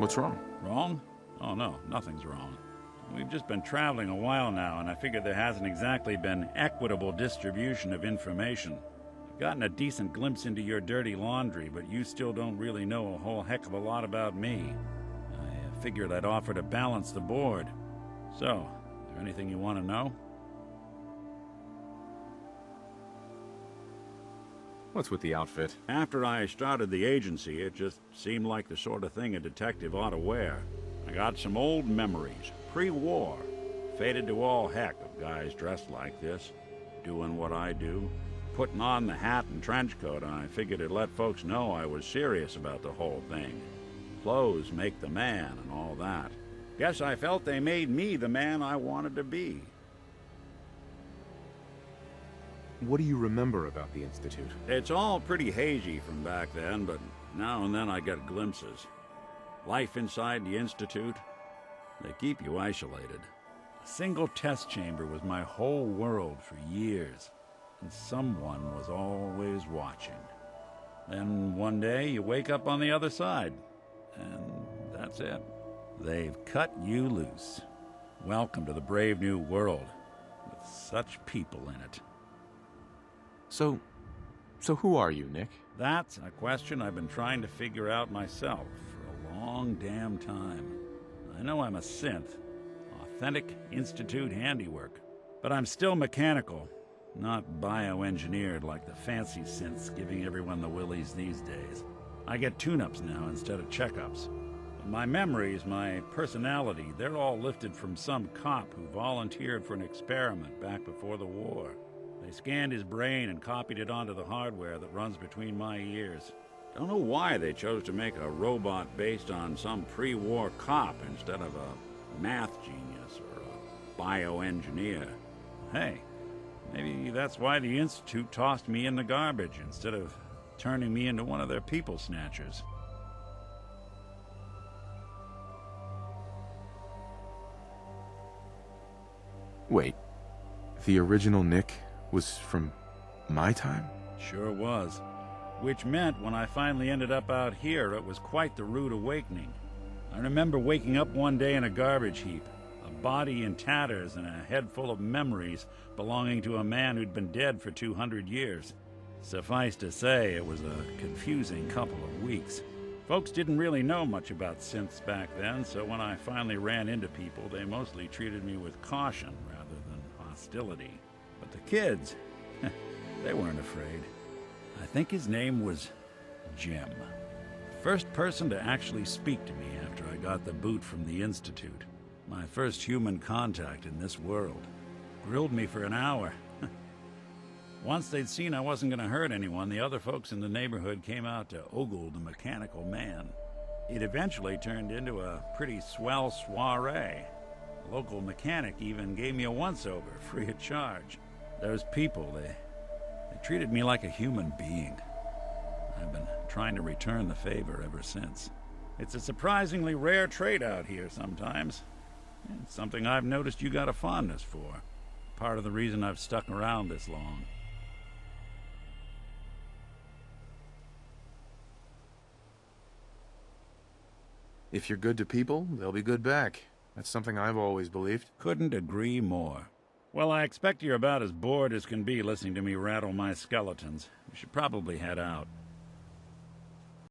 What's wrong? Wrong? Oh no, nothing's wrong. We've just been traveling a while now, and I figured there hasn't exactly been equitable distribution of information. I've gotten a decent glimpse into your dirty laundry, but you still don't really know a whole heck of a lot about me. I figured I'd offer to balance the board. So, is there anything you want to know? What's with the outfit? After I started the agency, it just seemed like the sort of thing a detective ought to wear. I got some old memories, pre-war. Faded to all heck of guys dressed like this, doing what I do. Putting on the hat and trench coat, I figured it'd let folks know I was serious about the whole thing. Clothes make the man and all that. Guess I felt they made me the man I wanted to be. What do you remember about the Institute? It's all pretty hazy from back then, but now and then I get glimpses. Life inside the Institute, they keep you isolated. A single test chamber was my whole world for years, and someone was always watching. Then one day you wake up on the other side, and that's it. They've cut you loose. Welcome to the brave new world, with such people in it. So who are you, Nick? That's a question I've been trying to figure out myself for a long damn time. I know I'm a synth, authentic Institute handiwork, but I'm still mechanical, not bioengineered like the fancy synths giving everyone the willies these days. I get tune-ups now instead of checkups. But my memories, my personality, they're all lifted from some cop who volunteered for an experiment back before the war. They scanned his brain and copied it onto the hardware that runs between my ears. Don't know why they chose to make a robot based on some pre-war cop instead of a math genius or a bioengineer. Hey, maybe that's why the Institute tossed me in the garbage instead of turning me into one of their people snatchers. Wait, the original Nick was from my time? Sure was. Which meant when I finally ended up out here, it was quite the rude awakening. I remember waking up one day in a garbage heap, a body in tatters and a head full of memories belonging to a man who'd been dead for 200 years. Suffice to say, it was a confusing couple of weeks. Folks didn't really know much about synths back then, so when I finally ran into people, they mostly treated me with caution rather than hostility. But the kids, they weren't afraid. I think his name was Jim. The first person to actually speak to me after I got the boot from the Institute. My first human contact in this world. Grilled me for an hour. Once they'd seen I wasn't going to hurt anyone, the other folks in the neighborhood came out to ogle the mechanical man. It eventually turned into a pretty swell soiree. The local mechanic even gave me a once-over, free of charge. Those people, they treated me like a human being. I've been trying to return the favor ever since. It's a surprisingly rare trait out here sometimes. It's something I've noticed you got a fondness for. Part of the reason I've stuck around this long. If you're good to people, they'll be good back. That's something I've always believed. Couldn't agree more. Well, I expect you're about as bored as can be listening to me rattle my skeletons. We should probably head out.